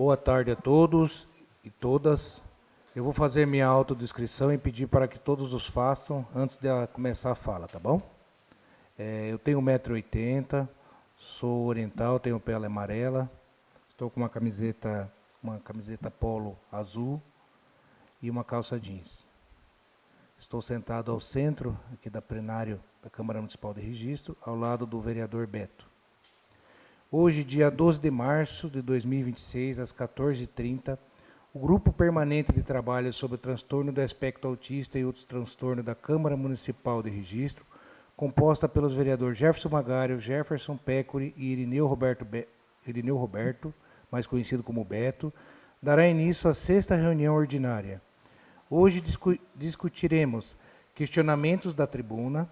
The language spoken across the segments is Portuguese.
Boa tarde a todos e todas. Eu vou fazer minha autodescrição e pedir para que todos os façam antes de começar a fala, tá bom? Eu tenho 1,80 m, sou oriental, tenho pele amarela, estou com uma camiseta polo azul e uma calça jeans. Estou sentado ao centro aqui da plenário da Câmara Municipal de Registro, ao lado do vereador Beto. Hoje, dia 12 de março de 2026, às 14h30, o Grupo Permanente de Trabalho sobre o Transtorno do Espectro Autista e outros transtornos da Câmara Municipal de Registro, composta pelos vereadores Jefferson Magário, Jefferson Pécori e Irineu Roberto, mais conhecido como Beto, dará início à 6ª reunião ordinária. Hoje discutiremos questionamentos da tribuna,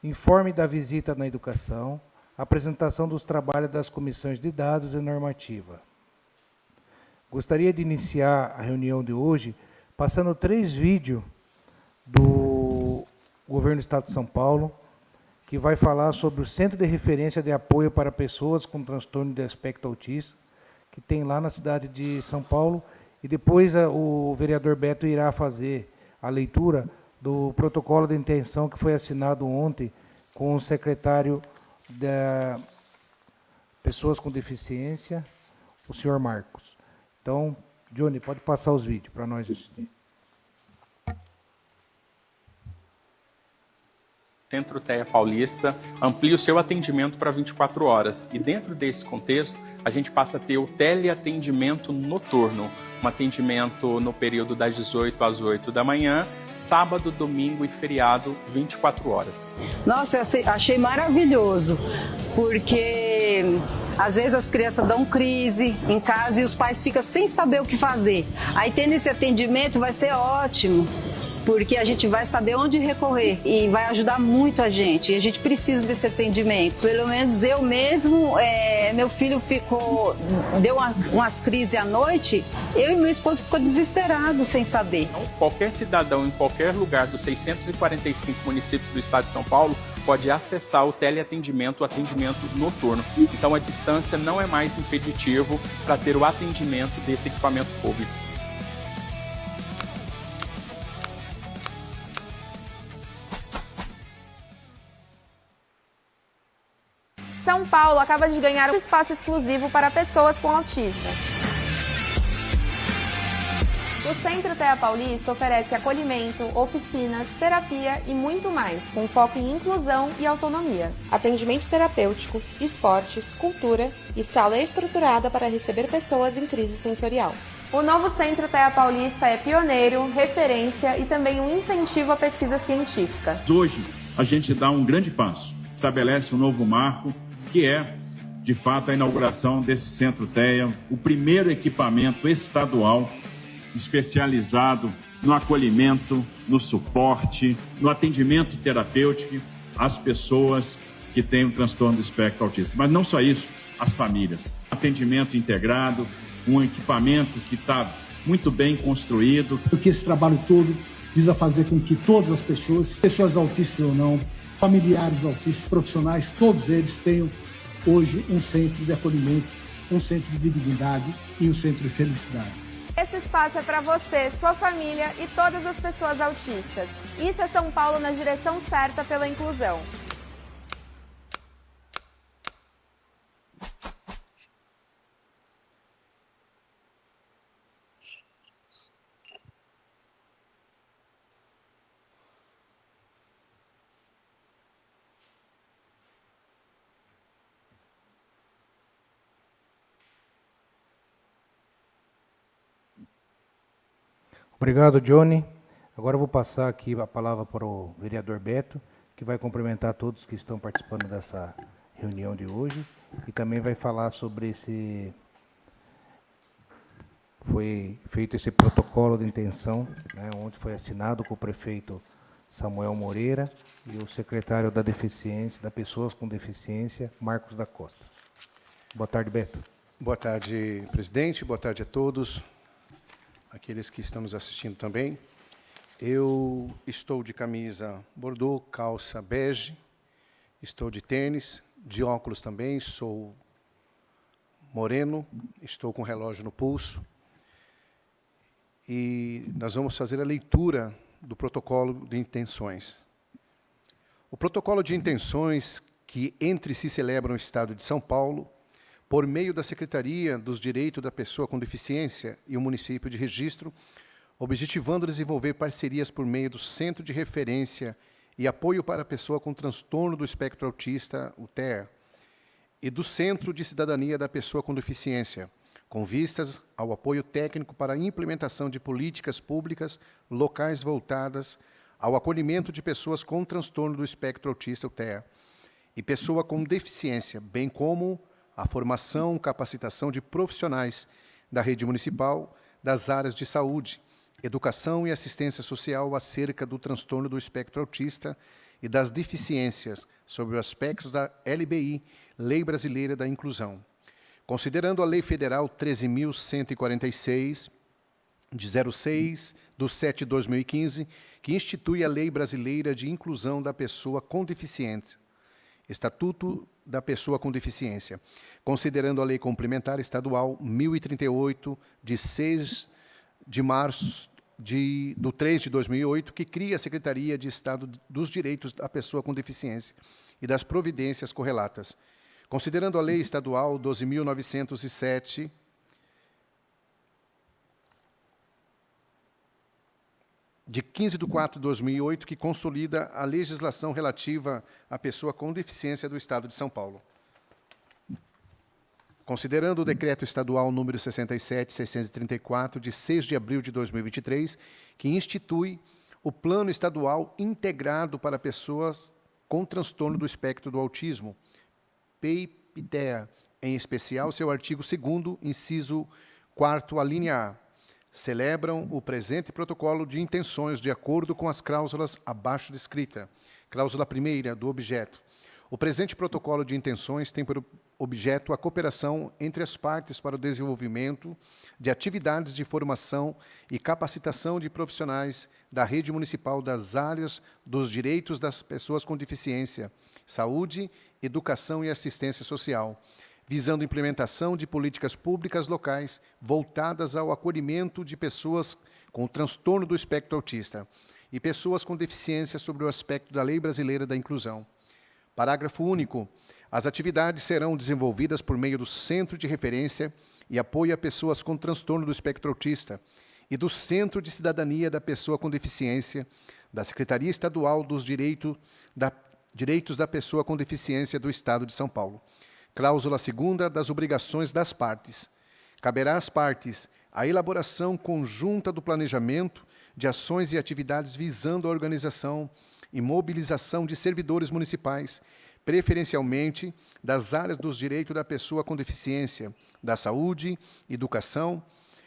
informe da visita na educação, apresentação dos trabalhos das comissões de dados e normativa. Gostaria de iniciar a reunião de hoje passando 3 vídeos do Governo do Estado de São Paulo, que vai falar sobre o Centro de Referência de Apoio para Pessoas com Transtorno de Espectro Autista, que tem lá na cidade de São Paulo, e depois o vereador Beto irá fazer a leitura do protocolo de intenção que foi assinado ontem com o secretário da Pessoas com Deficiência, o senhor Marcos. Então, Johnny, pode passar os vídeos para nós assistir. Centro TEA Paulista amplia o seu atendimento para 24 horas. E dentro desse contexto, a gente passa a ter o teleatendimento noturno. Um atendimento no período das 18 às 8 da manhã, sábado, domingo e feriado, 24 horas. Nossa, eu achei maravilhoso, porque às vezes as crianças dão crise em casa e os pais ficam sem saber o que fazer. Aí tendo esse atendimento vai ser ótimo, porque a gente vai saber onde recorrer e vai ajudar muito a gente. E a gente precisa desse atendimento. Pelo menos eu mesmo, meu filho deu umas crises à noite, eu e meu esposo ficou desesperado sem saber. Então, qualquer cidadão em qualquer lugar dos 645 municípios do estado de São Paulo pode acessar o teleatendimento, o atendimento noturno. Então a distância não é mais impeditivo para ter o atendimento desse equipamento público. São Paulo acaba de ganhar um espaço exclusivo para pessoas com autismo. O Centro TEA Paulista oferece acolhimento, oficinas, terapia e muito mais, com foco em inclusão e autonomia. Atendimento terapêutico, esportes, cultura e sala estruturada para receber pessoas em crise sensorial. O novo Centro TEA Paulista é pioneiro, referência e também um incentivo à pesquisa científica. Hoje, a gente dá um grande passo, estabelece um novo marco, que é, de fato, a inauguração desse Centro TEA, o primeiro equipamento estadual especializado no acolhimento, no suporte, no atendimento terapêutico às pessoas que têm o transtorno do espectro autista. Mas não só isso, as famílias. Atendimento integrado, um equipamento que está muito bem construído. Porque esse trabalho todo visa fazer com que todas as pessoas autistas ou não, familiares autistas, profissionais, todos eles tenham hoje um centro de acolhimento, um centro de dignidade e um centro de felicidade. Esse espaço é para você, sua família e todas as pessoas autistas. Isso é São Paulo na direção certa pela inclusão. Obrigado, Johnny. Agora eu vou passar aqui a palavra para o vereador Beto, que vai cumprimentar todos que estão participando dessa reunião de hoje e também vai falar sobre foi feito esse protocolo de intenção, né, onde foi assinado com o prefeito Samuel Moreira e o secretário da Deficiência, da Pessoas com Deficiência, Marcos da Costa. Boa tarde, Beto. Boa tarde, presidente. Boa tarde a todos, aqueles que estão nos assistindo também. Eu estou de camisa bordô, calça bege, estou de tênis, de óculos também, sou Moreno, estou com o relógio no pulso, e nós vamos fazer a leitura do protocolo de intenções. O protocolo de intenções que entre si celebram o Estado de São Paulo, por meio da Secretaria dos Direitos da Pessoa com Deficiência e o município de Registro, objetivando desenvolver parcerias por meio do Centro de Referência e Apoio para a Pessoa com Transtorno do Espectro Autista, o TEA, e do Centro de Cidadania da Pessoa com Deficiência, com vistas ao apoio técnico para a implementação de políticas públicas locais voltadas ao acolhimento de pessoas com transtorno do espectro autista, o TEA, e pessoa com deficiência, bem como a formação, capacitação de profissionais da rede municipal das áreas de saúde, educação e assistência social acerca do transtorno do espectro autista e das deficiências sobre os aspectos da LBI, Lei Brasileira da Inclusão. Considerando a Lei Federal 13.146, de 06/7/2015, que institui a Lei Brasileira de Inclusão da Pessoa com Deficiência, Estatuto da Pessoa com Deficiência, considerando a Lei Complementar Estadual 1038, de 6 de março do 3 de 2008, que cria a Secretaria de Estado dos Direitos da Pessoa com Deficiência e das providências correlatas, considerando a Lei Estadual 12.907, de 15 de 4 de 2008, que consolida a legislação relativa à pessoa com deficiência do Estado de São Paulo. Considerando o Decreto Estadual número 67.634, de 6 de abril de 2023, que institui o Plano Estadual Integrado para Pessoas com Transtorno do Espectro do Autismo, PEI-PTEA, em especial seu artigo 2º, inciso 4º, a linha A, celebram o presente protocolo de intenções de acordo com as cláusulas abaixo descrita. Cláusula 1ª do objeto. O presente protocolo de intenções tem por objeto a cooperação entre as partes para o desenvolvimento de atividades de formação e capacitação de profissionais da rede municipal das áreas dos direitos das pessoas com deficiência, saúde, educação e assistência social, visando a implementação de políticas públicas locais voltadas ao acolhimento de pessoas com transtorno do espectro autista e pessoas com deficiência sobre o aspecto da Lei Brasileira da Inclusão. Parágrafo único. As atividades serão desenvolvidas por meio do Centro de Referência e Apoio a Pessoas com Transtorno do Espectro Autista e do Centro de Cidadania da Pessoa com Deficiência, da Secretaria Estadual dos Direitos da Pessoa com Deficiência do Estado de São Paulo. Cláusula 2ª das obrigações das partes. Caberá às partes a elaboração conjunta do planejamento de ações e atividades visando a organização e mobilização de servidores municipais, preferencialmente das áreas dos direitos da pessoa com deficiência, da saúde, educação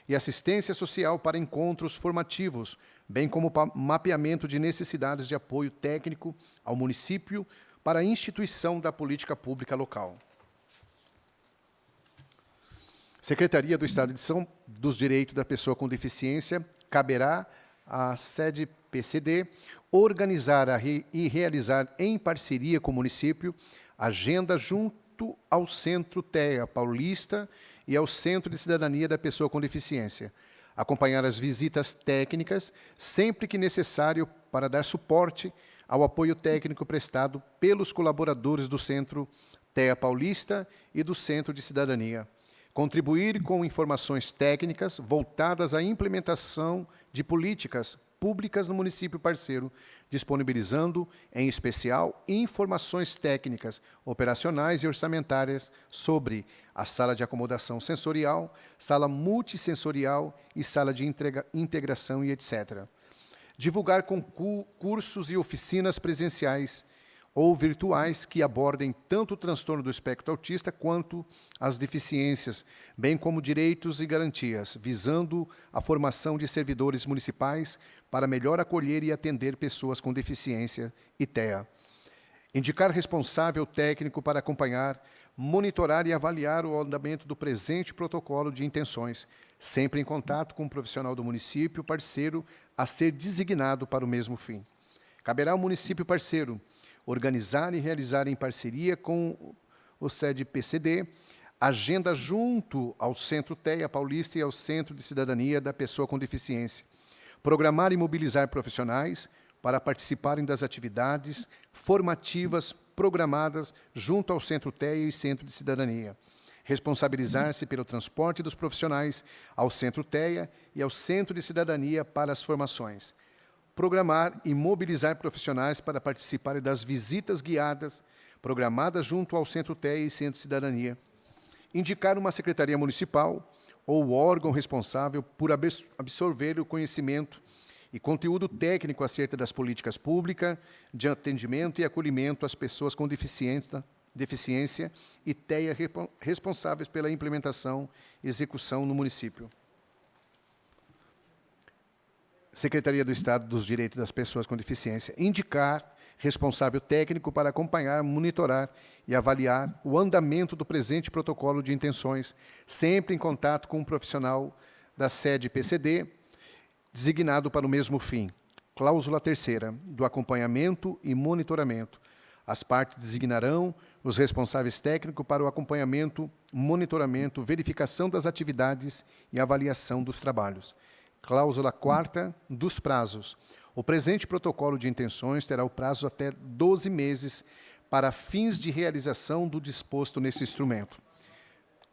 e assistência social para encontros formativos, bem como mapeamento de necessidades de apoio técnico ao município para a instituição da política pública local. Secretaria do Estado dos Direitos da Pessoa com Deficiência, caberá à sede PCD organizar e realizar em parceria com o município agenda junto ao Centro TEA Paulista e ao Centro de Cidadania da Pessoa com Deficiência, acompanhar as visitas técnicas sempre que necessário para dar suporte ao apoio técnico prestado pelos colaboradores do Centro TEA Paulista e do Centro de Cidadania, contribuir com informações técnicas voltadas à implementação de políticas públicas no município parceiro, disponibilizando, em especial, informações técnicas, operacionais e orçamentárias sobre a sala de acomodação sensorial, sala multissensorial e sala de integração e etc. Divulgar cursos e oficinas presenciais ou virtuais que abordem tanto o transtorno do espectro autista quanto as deficiências, bem como direitos e garantias, visando a formação de servidores municipais para melhor acolher e atender pessoas com deficiência e TEA. Indicar responsável técnico para acompanhar, monitorar e avaliar o andamento do presente protocolo de intenções, sempre em contato com o profissional do município parceiro a ser designado para o mesmo fim. Caberá ao município parceiro organizar e realizar em parceria com o sede PCD agenda junto ao Centro TEA Paulista e ao Centro de Cidadania da Pessoa com Deficiência. Programar e mobilizar profissionais para participarem das atividades formativas programadas junto ao Centro TEA e Centro de Cidadania. Responsabilizar-se pelo transporte dos profissionais ao Centro TEA e ao Centro de Cidadania para as formações. Programar e mobilizar profissionais para participarem das visitas guiadas programadas junto ao Centro TEA e Centro de Cidadania. Indicar uma secretaria municipal ou o órgão responsável por absorver o conhecimento e conteúdo técnico acerca das políticas públicas de atendimento e acolhimento às pessoas com deficiência e TEA responsáveis pela implementação e execução no município. Secretaria do Estado dos Direitos das Pessoas com Deficiência. Indicar responsável técnico para acompanhar, monitorar e avaliar o andamento do presente protocolo de intenções, sempre em contato com um profissional da sede PCD, designado para o mesmo fim. Cláusula 3ª, do acompanhamento e monitoramento. As partes designarão os responsáveis técnicos para o acompanhamento, monitoramento, verificação das atividades e avaliação dos trabalhos. Cláusula 4ª, dos prazos. O presente protocolo de intenções terá o prazo até 12 meses para fins de realização do disposto nesse instrumento.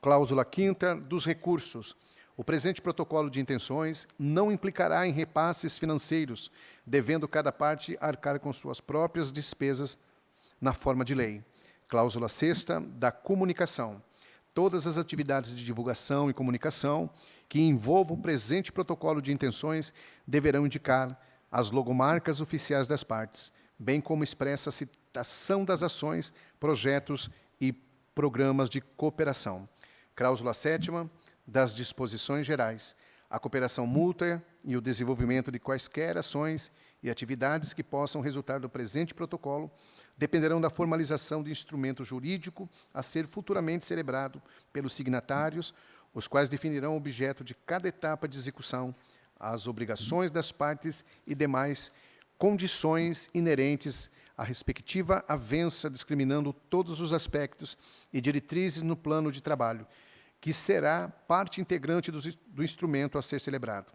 Cláusula 5ª, dos recursos. O presente protocolo de intenções não implicará em repasses financeiros, devendo cada parte arcar com suas próprias despesas na forma de lei. Cláusula 6ª, da comunicação. Todas as atividades de divulgação e comunicação que envolvam o presente protocolo de intenções deverão indicar as logomarcas oficiais das partes, bem como expressa a citação das ações, projetos e programas de cooperação. Cláusula 7ª, das disposições gerais. A cooperação mútua e o desenvolvimento de quaisquer ações e atividades que possam resultar do presente protocolo dependerão da formalização de instrumento jurídico a ser futuramente celebrado pelos signatários, os quais definirão o objeto de cada etapa de execução, as obrigações das partes e demais condições inerentes à respectiva avença, discriminando todos os aspectos e diretrizes no plano de trabalho, que será parte integrante do instrumento a ser celebrado.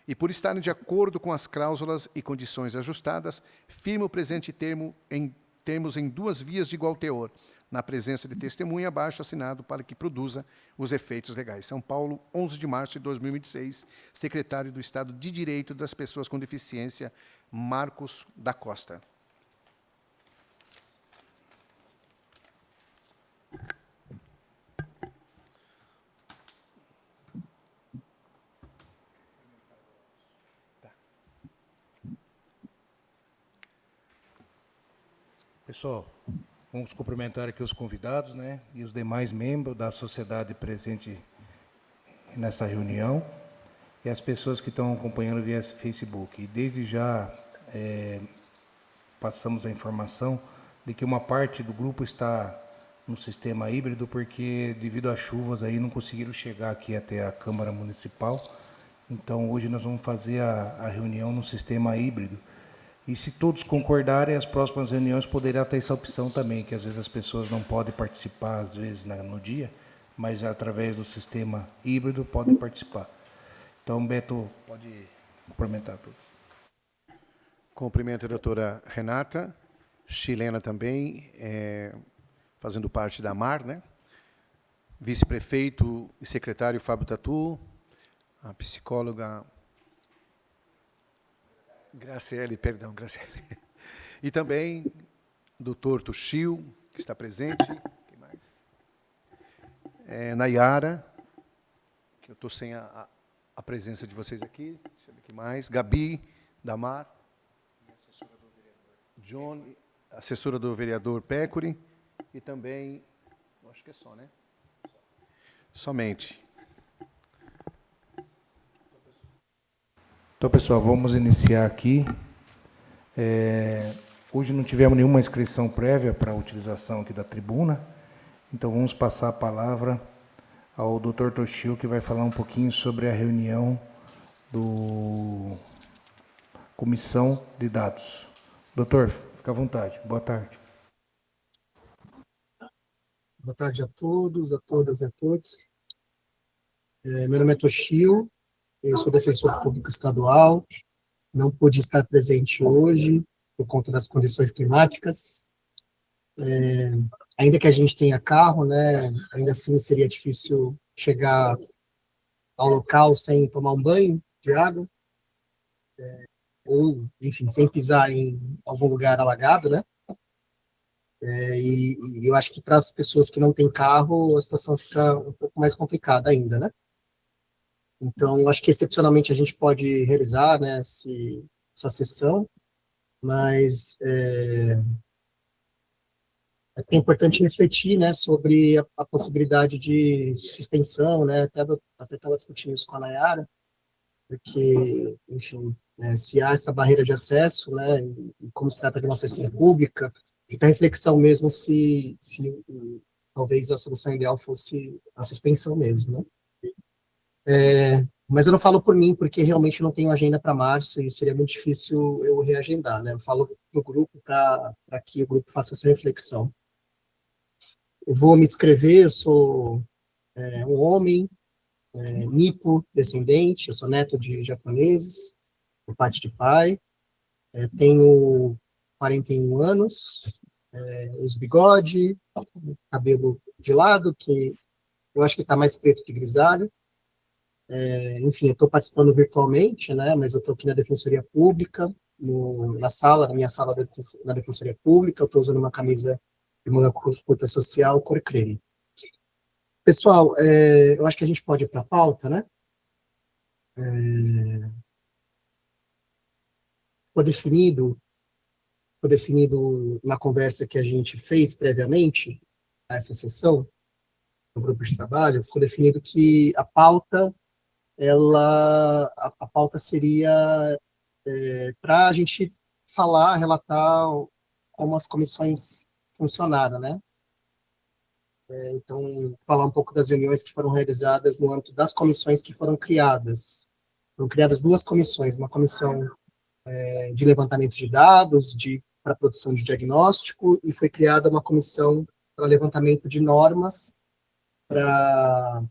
E por estarem de acordo com as cláusulas e condições ajustadas, firma o presente termos em 2 vias de igual teor, na presença de testemunha abaixo assinado para que produza os efeitos legais. São Paulo, 11 de março de 2026, secretário do Estado de Direito das Pessoas com Deficiência, Marcos da Costa. Pessoal, vamos cumprimentar aqui os convidados, né, e os demais membros da sociedade presente nessa reunião e as pessoas que estão acompanhando via Facebook. E desde já passamos a informação de que uma parte do grupo está no sistema híbrido porque devido às chuvas aí não conseguiram chegar aqui até a Câmara Municipal. Então hoje nós vamos fazer a reunião no sistema híbrido. E se todos concordarem, as próximas reuniões poderá ter essa opção também, que às vezes as pessoas não podem participar, às vezes no dia, mas através do sistema híbrido podem participar. Então, Beto, pode cumprimentar todos. Cumprimento a doutora Renata, chilena também, fazendo parte da AMAR, né? Vice-prefeito e secretário Fábio Tatu, a psicóloga Graciele. E também doutor Tuxil, que está presente. Quem mais? Nayara, que eu estou sem a presença de vocês aqui. Deixa eu ver quem mais. Gabi, Damar. John, assessora do vereador Pécuri. E também, acho que é só, né? Somente. Então, pessoal, vamos iniciar aqui. Hoje não tivemos nenhuma inscrição prévia para a utilização aqui da tribuna, então vamos passar a palavra ao Dr. Toshio, que vai falar um pouquinho sobre a reunião do Comissão de Dados. Doutor, fica à vontade. Boa tarde. Boa tarde a todos, a todas e a todos. Meu nome é Toshio, eu sou defensor público estadual, não pude estar presente hoje por conta das condições climáticas. Ainda que a gente tenha carro, né, ainda assim seria difícil chegar ao local sem tomar um banho de água, ou, enfim, sem pisar em algum lugar alagado, né? E eu acho que para as pessoas que não têm carro, a situação fica um pouco mais complicada ainda, né? Então, acho que excepcionalmente a gente pode realizar, né, essa sessão, mas é importante refletir, né, sobre a possibilidade de suspensão, né? Até estava discutindo isso com a Nayara, porque, enfim, se há essa barreira de acesso, né, e como se trata de uma sessão pública, fica a reflexão mesmo se talvez a solução ideal fosse a suspensão mesmo, né? Mas eu não falo por mim, porque realmente não tenho agenda para março e seria muito difícil eu reagendar, né? Eu falo para o grupo para que o grupo faça essa reflexão. Eu vou me descrever, eu sou um homem, nipo, descendente, eu sou neto de japoneses, por parte de pai, tenho 41 anos, uso bigode, cabelo de lado, que eu acho que está mais preto que grisalho. Enfim, eu estou participando virtualmente, né, mas eu estou aqui na Defensoria Pública, na minha sala na Defensoria Pública, eu estou usando uma camisa de manga curta social, cor creme. Pessoal, eu acho que a gente pode ir para a pauta, né? Ficou definido na conversa que a gente fez previamente a essa sessão, no grupo de trabalho, ficou definido que a pauta a pauta seria para a gente falar, relatar como as comissões funcionaram, né? Então, falar um pouco das reuniões que foram realizadas no âmbito das comissões que foram criadas. Foram criadas duas comissões, uma comissão de levantamento de dados, para produção de diagnóstico, e foi criada uma comissão para levantamento de normas, para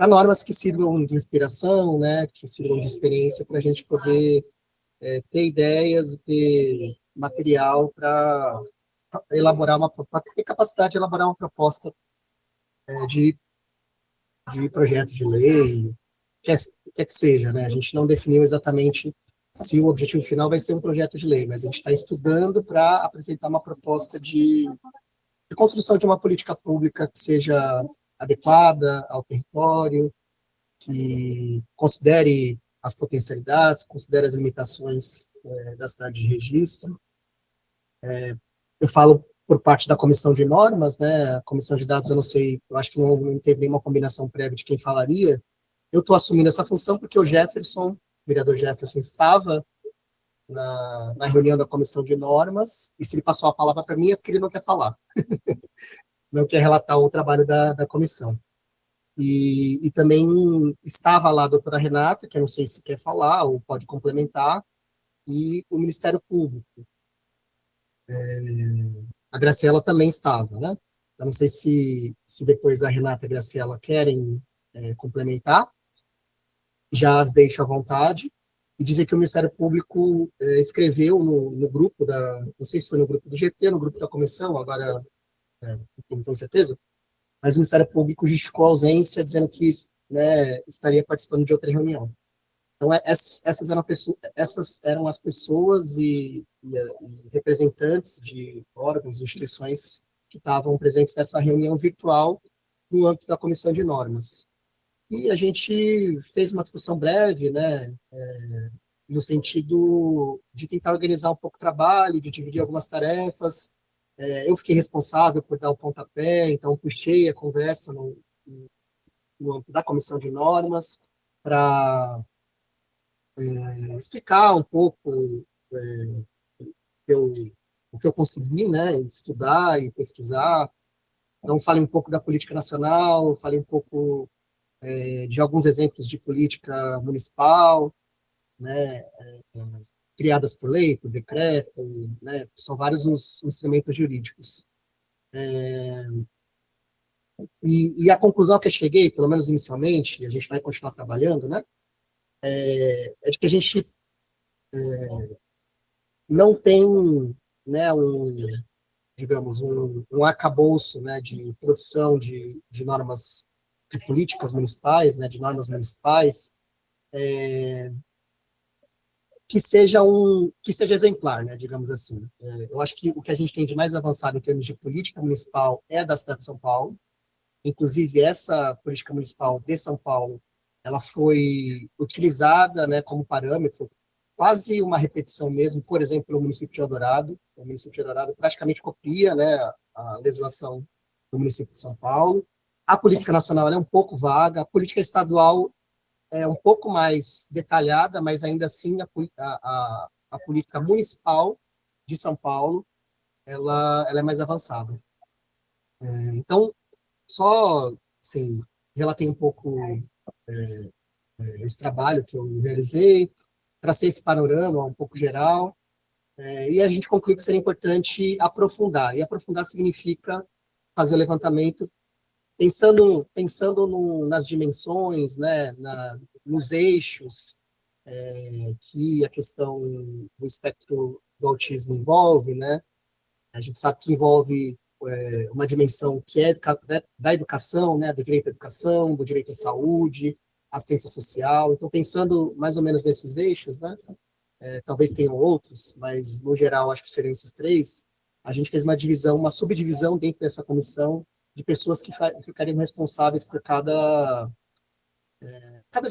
normas que sirvam de inspiração, né, que sirvam de experiência para a gente poder ter ideias e ter material para elaborar para ter capacidade de elaborar uma proposta de projeto de lei, quer que seja, né? A gente não definiu exatamente se o objetivo final vai ser um projeto de lei, mas a gente está estudando para apresentar uma proposta de construção de uma política pública que seja adequada ao território, que considere as potencialidades, considere as limitações da cidade de Registro. Eu falo por parte da comissão de normas, né? A comissão de dados, eu não sei, eu acho que não teve nenhuma combinação prévia de quem falaria. Eu estou assumindo essa função porque o vereador Jefferson, estava na reunião da comissão de normas, e se ele passou a palavra para mim é porque ele não quer falar, não quer relatar o trabalho da comissão. E também estava lá a doutora Renata, que eu não sei se quer falar ou pode complementar, e o Ministério Público. A Graciela também estava, né? Eu não sei se depois a Renata e a Graciela querem complementar, já as deixo à vontade, e dizer que o Ministério Público escreveu no grupo não sei se foi no grupo do GT, no grupo da comissão, agora não tenho certeza, mas o Ministério Público justificou a ausência, dizendo que, né, estaria participando de outra reunião. Então, essas eram as pessoas e representantes de órgãos e instituições que estavam presentes nessa reunião virtual no âmbito da Comissão de Normas. E a gente fez uma discussão breve, né, no sentido de tentar organizar um pouco o trabalho, de dividir algumas tarefas. Eu fiquei responsável por dar o pontapé, então puxei a conversa no âmbito da Comissão de Normas para explicar um pouco o que eu consegui, né, estudar e pesquisar. Então, falei um pouco da política nacional, falei um pouco de alguns exemplos de política municipal, né, criadas por lei, por decreto, né, são vários os instrumentos jurídicos. E a conclusão que eu cheguei, pelo menos inicialmente, e a gente vai continuar trabalhando, né, é de que a gente não tem, né, digamos, um arcabouço, né, de produção de normas de políticas municipais, né, de normas municipais, que seja exemplar, né, digamos assim. Eu acho que o que a gente tem de mais avançado em termos de política municipal é a da cidade de São Paulo. Inclusive, essa política municipal de São Paulo, ela foi utilizada, né, como parâmetro, quase uma repetição mesmo, por exemplo, pelo município de Eldorado. O município de Eldorado praticamente copia, né, a legislação do município de São Paulo. A política nacional é um pouco vaga, a política estadual é um pouco mais detalhada, mas ainda assim a política municipal de São Paulo, ela é mais avançada. Então, só, assim, relatei um pouco esse trabalho que eu realizei, tracei esse panorama um pouco geral, e a gente concluiu que seria importante aprofundar. E aprofundar significa fazer o levantamento pensando nas dimensões, né, nos eixos que a questão do espectro do autismo envolve, né? A gente sabe que envolve uma dimensão que é da educação, né, do direito à educação, do direito à saúde, assistência social. Então, pensando mais ou menos nesses eixos, né, talvez tenham outros, mas no geral acho que seriam esses três. A gente fez uma divisão, uma subdivisão dentro dessa comissão de pessoas que ficariam responsáveis por cada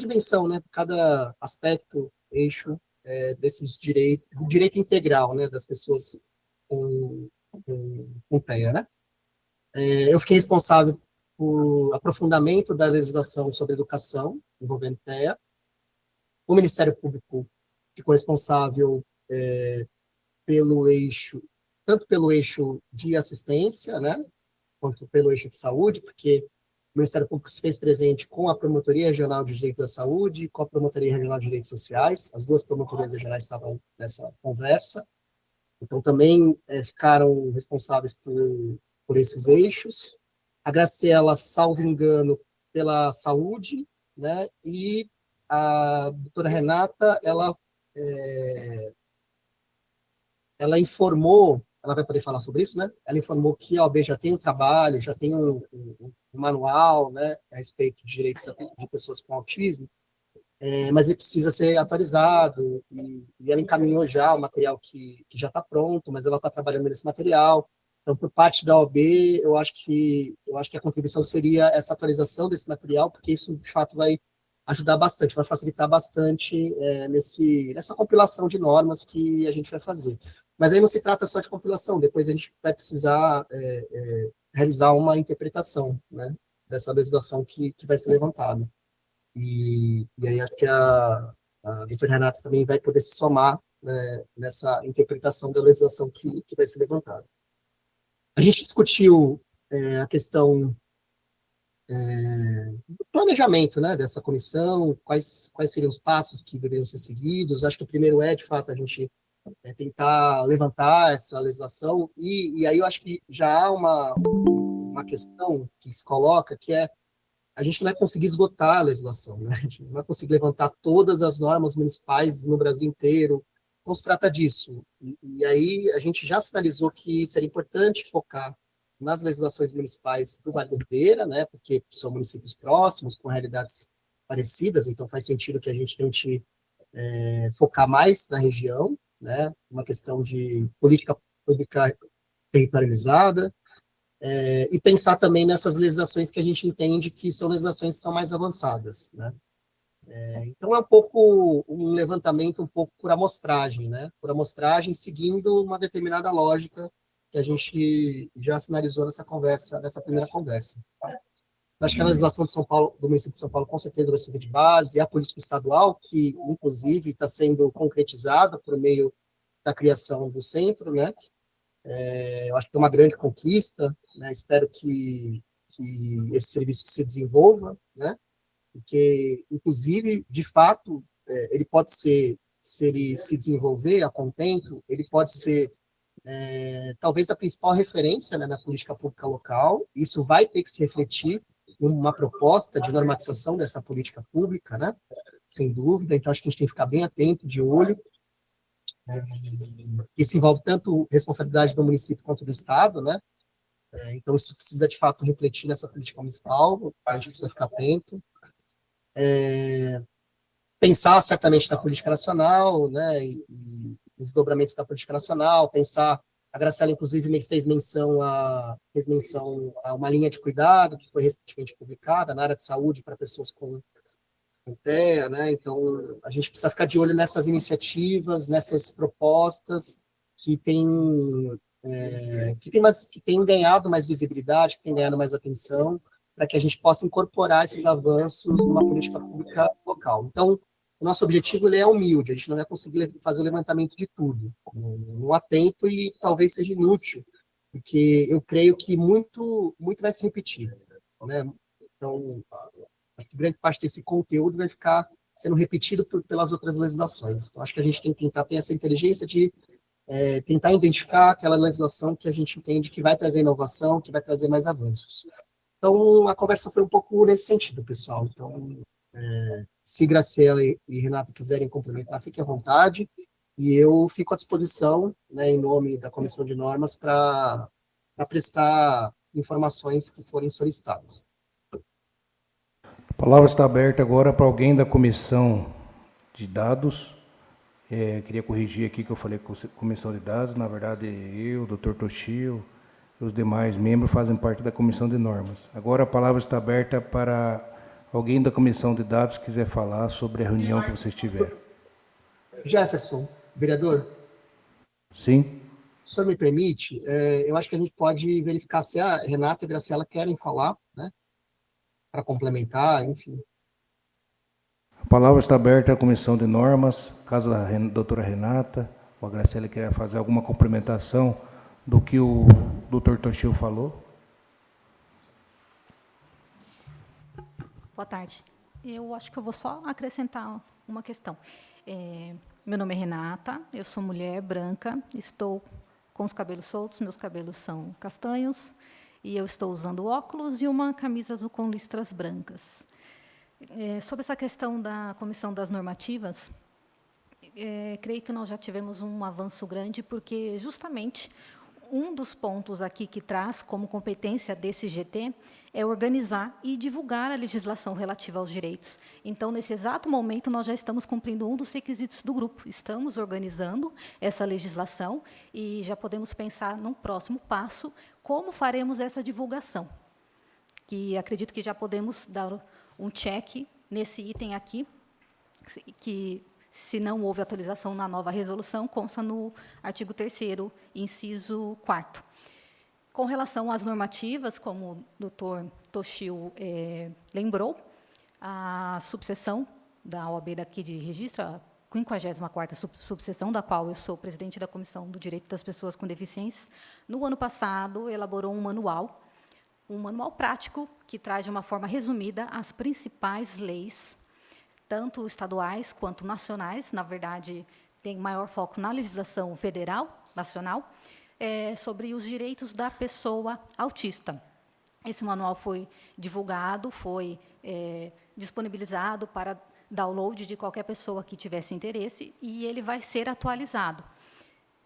dimensão, né, por cada aspecto, eixo desses direitos, do direito integral, né, das pessoas com TEA, né? Eu fiquei responsável por aprofundamento da legislação sobre educação envolvendo TEA. O Ministério Público ficou responsável pelo eixo, tanto pelo eixo de assistência, né, quanto pelo eixo de saúde, porque o Ministério Público se fez presente com a Promotoria Regional de Direitos da Saúde e com a Promotoria Regional de Direitos Sociais. As duas promotorias regionais estavam nessa conversa. Então, também ficaram responsáveis por esses eixos. A Graciela, salvo engano, pela saúde, né? E a doutora Renata, ela informou, ela vai poder falar sobre isso, né? Ela informou que a OAB já tem um trabalho, já tem um manual, né, a respeito de direitos de pessoas com autismo, mas ele precisa ser atualizado, e ela encaminhou já o material que já está pronto, mas ela está trabalhando nesse material. Então, por parte da OAB, eu acho que a contribuição seria essa atualização desse material, porque isso, de fato, vai ajudar bastante, vai facilitar bastante nessa compilação de normas que a gente vai fazer. Mas aí não se trata só de compilação, depois a gente vai precisar realizar uma interpretação, né, dessa legislação que vai ser levantada. E aí acho que a doutora Renata também vai poder se somar, né, nessa interpretação da legislação que vai ser levantada. A gente discutiu a questão do planejamento, né, dessa comissão, quais seriam os passos que deveriam ser seguidos. Acho que o primeiro de fato, a gente tentar levantar essa legislação, e aí eu acho que já há uma questão que se coloca, que é a gente não vai conseguir esgotar a legislação, né? A gente não vai conseguir levantar todas as normas municipais no Brasil inteiro. Não se trata disso. E aí a gente já sinalizou que seria importante focar nas legislações municipais do Vale do Ribeira, né? Porque são municípios próximos, com realidades parecidas, então faz sentido que a gente tente focar mais na região, né? Uma questão de política pública territorializada, e pensar também nessas legislações que a gente entende que são legislações que são mais avançadas, né? Então é um pouco um levantamento um pouco por amostragem, né? Por amostragem, seguindo uma determinada lógica que a gente já sinalizou nessa primeira conversa. Tá? Acho que a legislação de São Paulo, do município de São Paulo, com certeza vai servir de base, a política estadual, que inclusive está sendo concretizada por meio da criação do centro, né? Eu acho que é uma grande conquista, né? Espero que esse serviço se desenvolva, né? Porque, inclusive, de fato, ele pode ser, se ele se desenvolver a contento, ele pode ser talvez a principal referência, né, na política pública local. Isso vai ter que se refletir em uma proposta de normatização dessa política pública, né, sem dúvida. Então, acho que a gente tem que ficar bem atento, de olho. Isso envolve tanto responsabilidade do município quanto do Estado, né? Então, isso precisa, de fato, refletir nessa política municipal, a gente precisa ficar atento. Pensar, certamente, na política nacional, né, e os desdobramentos da política nacional, pensar, a Graciela, inclusive, fez menção a uma linha de cuidado que foi recentemente publicada na área de saúde para pessoas com TEA, né? Então, a gente precisa ficar de olho nessas iniciativas, nessas propostas que têm ganhado mais visibilidade, que têm ganhado mais atenção, para que a gente possa incorporar esses avanços numa política pública local. Então, o nosso objetivo ele é humilde, a gente não vai conseguir fazer o levantamento de tudo. Não há tempo e talvez seja inútil, porque eu creio que muito vai se repetir, né? Então, acho que grande parte desse conteúdo vai ficar sendo repetido pelas outras legislações. Então, acho que a gente tem que tentar ter essa inteligência de tentar identificar aquela legislação que a gente entende que vai trazer inovação, que vai trazer mais avanços. Então, a conversa foi um pouco nesse sentido, pessoal. Então, se Graciela e Renato quiserem complementar, fiquem à vontade. E eu fico à disposição, né, em nome da Comissão de Normas, para prestar informações que forem solicitadas. A palavra está aberta agora para alguém da Comissão de Dados. Queria corrigir aqui que eu falei Comissão de Dados. Na verdade, eu, o Dr. Toshio e os demais membros fazem parte da Comissão de Normas. Agora a palavra está aberta para alguém da Comissão de Dados que quiser falar sobre a reunião que vocês tiveram. Jefferson, vereador. Sim. Se o senhor me permite, eu acho que a gente pode verificar se a Renata e a Graciela querem falar, né, para complementar, enfim. A palavra está aberta à Comissão de Normas. Caso a doutora Renata ou a Graciela queira fazer alguma complementação do que o Dr. Toshio falou. Boa tarde. Eu acho que eu vou só acrescentar uma questão. Meu nome é Renata, eu sou mulher branca, estou com os cabelos soltos, meus cabelos são castanhos, e eu estou usando óculos e uma camisa azul com listras brancas. Sobre essa questão da Comissão das Normativas, creio que nós já tivemos um avanço grande, porque justamente um dos pontos aqui que traz como competência desse GT é organizar e divulgar a legislação relativa aos direitos. Então, nesse exato momento, nós já estamos cumprindo um dos requisitos do grupo. Estamos organizando essa legislação e já podemos pensar num próximo passo como faremos essa divulgação. Que acredito que já podemos dar um check nesse item aqui, que se não houve atualização na nova resolução, consta no artigo 3º, inciso 4º. Com relação às normativas, como o doutor Toshio lembrou, a subseção da OAB daqui de registro, a 54ª subseção, da qual eu sou presidente da Comissão do Direito das Pessoas com Deficiências, no ano passado elaborou um manual prático que traz de uma forma resumida as principais leis, tanto estaduais quanto nacionais. Na verdade, tem maior foco na legislação federal, nacional, sobre os direitos da pessoa autista. Esse manual foi divulgado, foi disponibilizado para download de qualquer pessoa que tivesse interesse, e ele vai ser atualizado.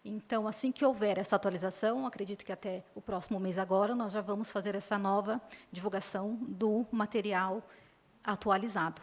Então, assim que houver essa atualização, acredito que até o próximo mês agora, nós já vamos fazer essa nova divulgação do material atualizado.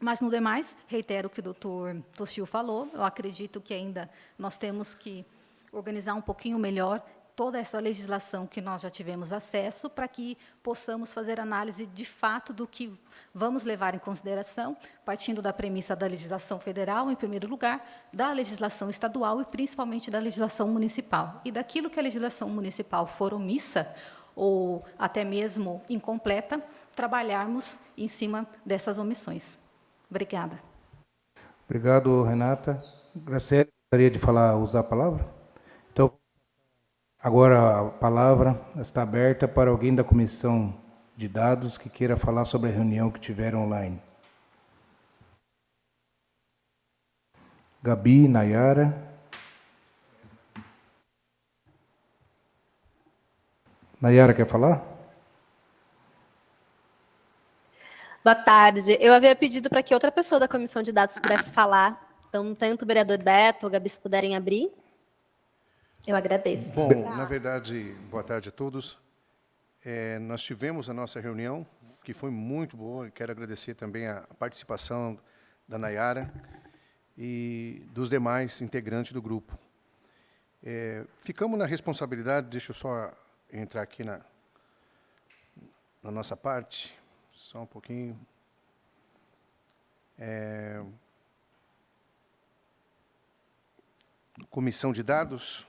Mas, no demais, reitero o que o doutor Toshio falou, eu acredito que ainda nós temos que organizar um pouquinho melhor toda essa legislação que nós já tivemos acesso, para que possamos fazer análise de fato do que vamos levar em consideração, partindo da premissa da legislação federal, em primeiro lugar, da legislação estadual e, principalmente, da legislação municipal. E daquilo que a legislação municipal for omissa, ou até mesmo incompleta, trabalharmos em cima dessas omissões. Obrigada. Obrigado, Renata. Graciela, gostaria de usar a palavra? Então, agora a palavra está aberta para alguém da Comissão de Dados que queira falar sobre a reunião que tiveram online. Gabi, Nayara. Nayara, quer falar? Boa tarde. Eu havia pedido para que outra pessoa da comissão de dados pudesse falar. Então, tanto o vereador Beto ou a Gabi, se puderem abrir, eu agradeço. Bom, na verdade, boa tarde a todos. Nós tivemos a nossa reunião, que foi muito boa. Quero agradecer também a participação da Nayara e dos demais integrantes do grupo. Ficamos na responsabilidade, deixa eu só entrar aqui na nossa parte, só um pouquinho. Comissão de dados.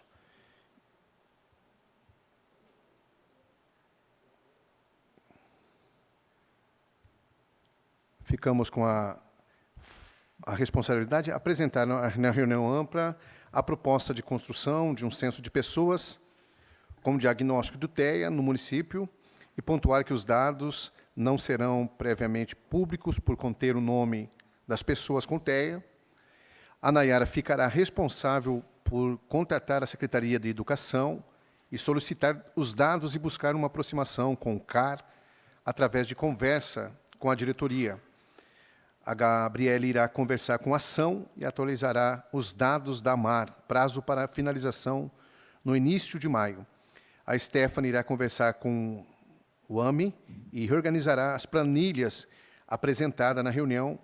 Ficamos com a responsabilidade de apresentar na reunião ampla a proposta de construção de um censo de pessoas com diagnóstico do TEA no município e pontuar que os dados não serão previamente públicos por conter o nome das pessoas com TEA. A Nayara ficará responsável por contatar a Secretaria de Educação e solicitar os dados e buscar uma aproximação com o CAR através de conversa com a diretoria. A Gabriela irá conversar com a ação e atualizará os dados da AMAR, prazo para finalização no início de maio. A Stephanie irá conversar com o AMI e reorganizará as planilhas apresentadas na reunião,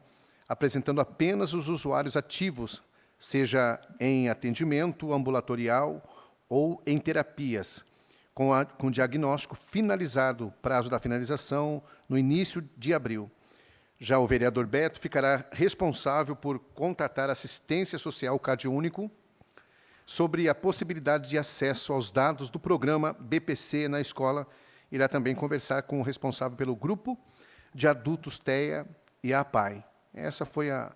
apresentando apenas os usuários ativos, seja em atendimento ambulatorial ou em terapias, com diagnóstico finalizado, prazo da finalização no início de abril. Já o vereador Beto ficará responsável por contatar a assistência social CadÚnico sobre a possibilidade de acesso aos dados do programa BPC na escola. Irá também conversar com o responsável pelo grupo de adultos TEA e a APAI. Essa foi a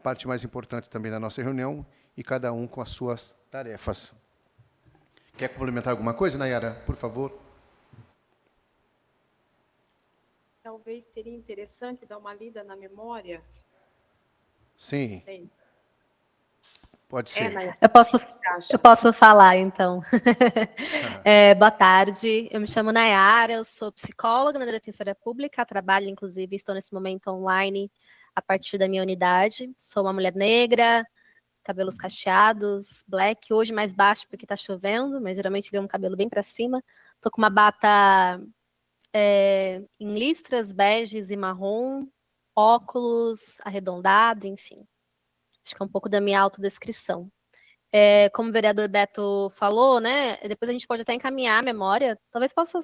parte mais importante também da nossa reunião, e cada um com as suas tarefas. Quer complementar alguma coisa, Nayara? Por favor. Talvez seria interessante dar uma lida na memória. Sim. Sim. Pode ser. Eu posso falar, então. Boa tarde, eu me chamo Nayara, eu sou psicóloga na Defensoria Pública, trabalho, inclusive, estou nesse momento online a partir da minha unidade. Sou uma mulher negra, cabelos cacheados, black, hoje mais baixo porque está chovendo, mas geralmente ele é um cabelo bem para cima. Estou com uma bata em listras beges e marrom, óculos arredondado, enfim. Acho que é um pouco da minha autodescrição. Como o vereador Beto falou, né, depois a gente pode até encaminhar a memória, talvez possa,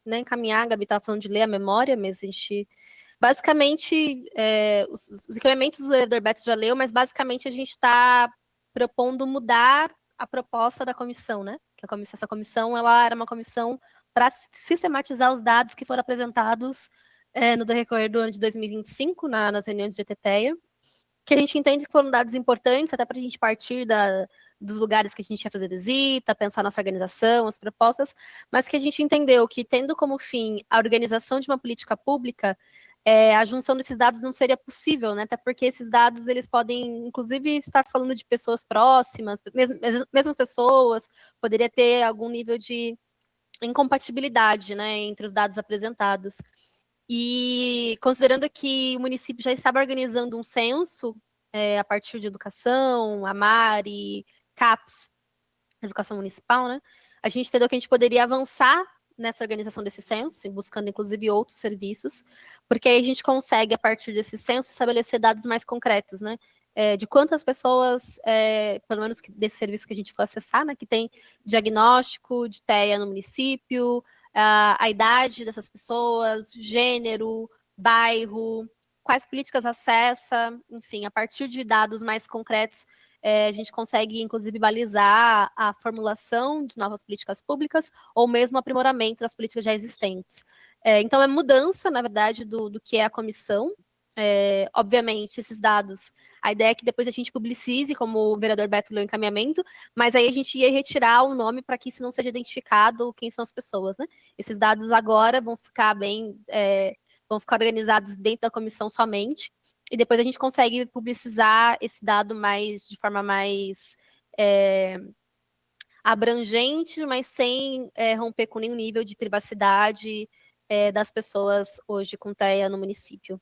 né, encaminhar, a Gabi estava falando de ler a memória, mas a gente, basicamente, os encaminhamentos do vereador Beto já leu, mas basicamente a gente está propondo mudar a proposta da comissão, né, que essa comissão, ela era uma comissão para sistematizar os dados que foram apresentados no decorrer do ano de 2025, nas reuniões de ETTEA, que a gente entende que foram dados importantes, até para a gente partir dos lugares que a gente ia fazer visita, pensar nossa organização, as propostas, mas que a gente entendeu que, tendo como fim a organização de uma política pública, a junção desses dados não seria possível, né? Até porque esses dados, eles podem, inclusive, estar falando de pessoas próximas, mesmas pessoas, poderia ter algum nível de incompatibilidade, né, entre os dados apresentados. E considerando que o município já estava organizando um censo a partir de educação, AMAR e CAPES, educação municipal, né, a gente entendeu que a gente poderia avançar nessa organização desse censo, buscando inclusive outros serviços, porque aí a gente consegue, a partir desse censo, estabelecer dados mais concretos, né, de quantas pessoas, pelo menos desse serviço que a gente for acessar, né, que tem diagnóstico de TEA no município, a idade dessas pessoas, gênero, bairro, quais políticas acessa, enfim, a partir de dados mais concretos, a gente consegue, inclusive, balizar a formulação de novas políticas públicas ou mesmo aprimoramento das políticas já existentes. Então, é mudança, na verdade, do que é a comissão. Obviamente, esses dados, a ideia é que depois a gente publicize, como o vereador Beto leu o encaminhamento, mas aí a gente ia retirar o nome para que isso não seja identificado quem são as pessoas, né? Esses dados agora vão ficar vão ficar organizados dentro da comissão somente, e depois a gente consegue publicizar esse dado de forma mais abrangente, mas sem romper com nenhum nível de privacidade das pessoas hoje com TEA no município.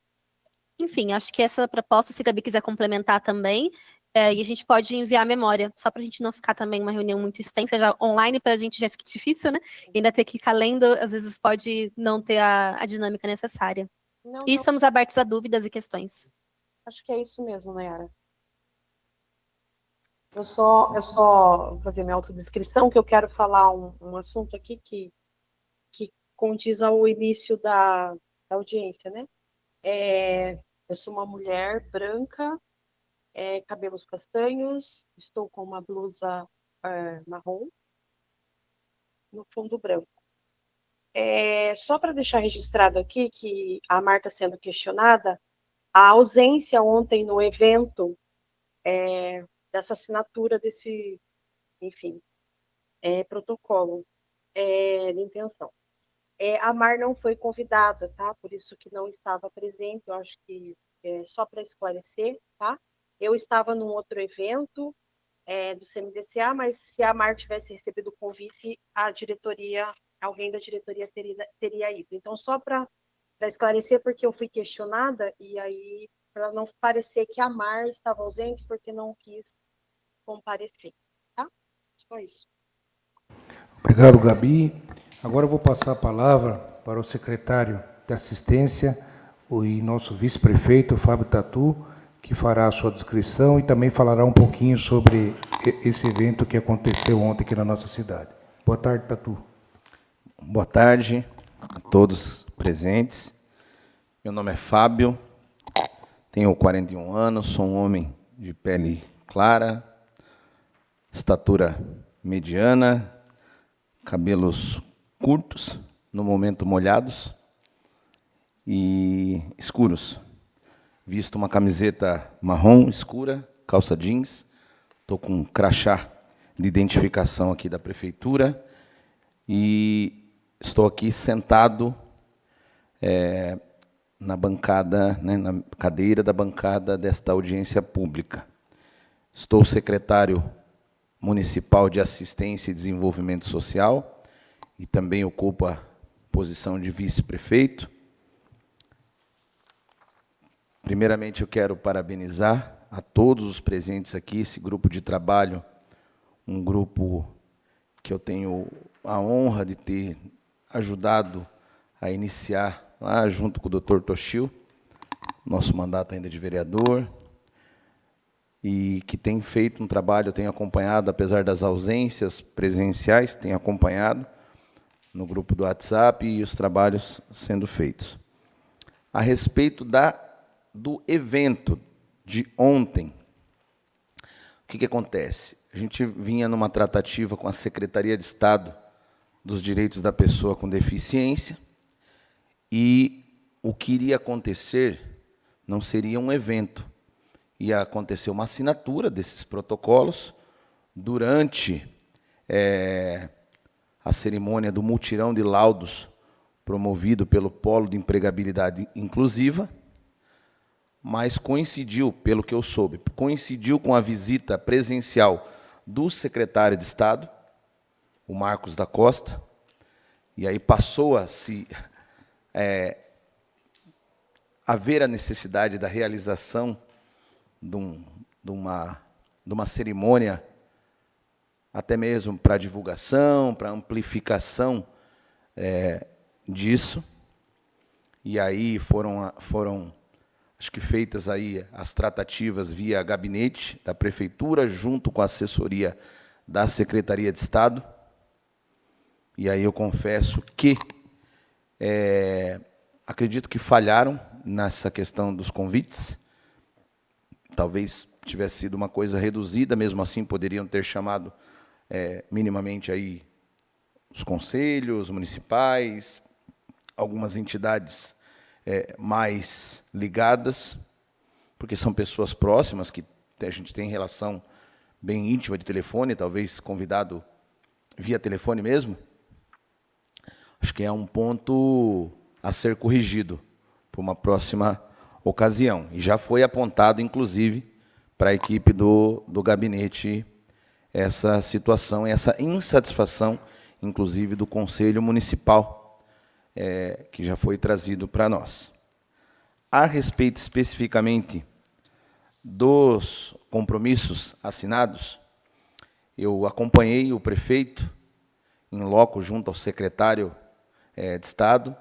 Enfim, acho que essa proposta, se a Gabi quiser complementar também, e a gente pode enviar a memória, só para a gente não ficar também uma reunião muito extensa, já online para a gente já fica difícil, né? E ainda ter que ficar lendo, às vezes pode não ter a dinâmica necessária. E estamos abertos a dúvidas e questões. Acho que é isso mesmo, Nayara. Eu só vou fazer minha autodescrição, que eu quero falar um assunto aqui que condiz ao início da audiência, né? Eu sou uma mulher branca, cabelos castanhos, estou com uma blusa marrom, no fundo branco. Só para deixar registrado aqui que a Marta sendo questionada, a ausência ontem no evento dessa assinatura desse, enfim, protocolo de intenção. A Mar não foi convidada, tá? Por isso que não estava presente, eu acho que só para esclarecer, tá? Eu estava num outro evento do CNDCA, mas se a Mar tivesse recebido o convite, alguém da diretoria teria ido. Então, só para esclarecer, porque eu fui questionada, e aí, para não parecer que a Mar estava ausente porque não quis comparecer, tá? Só isso. Obrigado, Gabi. Agora eu vou passar a palavra para o secretário de Assistência e nosso vice-prefeito, Fábio Tatu, que fará a sua descrição e também falará um pouquinho sobre esse evento que aconteceu ontem aqui na nossa cidade. Boa tarde, Tatu. Boa tarde a todos presentes. Meu nome é Fábio, tenho 41 anos, sou um homem de pele clara, estatura mediana, cabelos curtos, no momento molhados e escuros. Visto uma camiseta marrom escura, calça jeans, estou com um crachá de identificação aqui da prefeitura e estou aqui sentado na bancada, né, na cadeira da bancada desta audiência pública. Estou secretário municipal de Assistência e Desenvolvimento Social e também ocupo a posição de vice-prefeito. Primeiramente, eu quero parabenizar a todos os presentes aqui, esse grupo de trabalho, um grupo que eu tenho a honra de ter ajudado a iniciar lá junto com o Dr. Toshio, nosso mandato ainda de vereador, e que tem feito um trabalho, eu tenho acompanhado, apesar das ausências presenciais, tenho acompanhado no grupo do WhatsApp e os trabalhos sendo feitos. A respeito do evento de ontem, o que acontece? A gente vinha numa tratativa com a Secretaria de Estado dos Direitos da Pessoa com Deficiência e o que iria acontecer não seria um evento, ia acontecer uma assinatura desses protocolos durante a cerimônia do mutirão de laudos promovido pelo Polo de Empregabilidade Inclusiva, mas coincidiu, pelo que eu soube, coincidiu com a visita presencial do secretário de Estado, o Marcos da Costa, e aí passou a se haver a necessidade da realização de uma cerimônia, até mesmo para divulgação, para amplificação disso. E aí foram acho que feitas aí as tratativas via gabinete da prefeitura, junto com a assessoria da Secretaria de Estado. E aí eu confesso que acredito que falharam nessa questão dos convites. Talvez tivesse sido uma coisa reduzida, mesmo assim poderiam ter chamado minimamente aí os conselhos municipais, algumas entidades mais ligadas, porque são pessoas próximas, que a gente tem relação bem íntima de telefone, talvez convidado via telefone mesmo. Acho que é um ponto a ser corrigido para uma próxima ocasião. E já foi apontado, inclusive, para a equipe do gabinete essa situação, essa insatisfação, inclusive, do Conselho Municipal, que já foi trazido para nós. A respeito especificamente dos compromissos assinados, eu acompanhei o prefeito em loco junto ao secretário de Estado,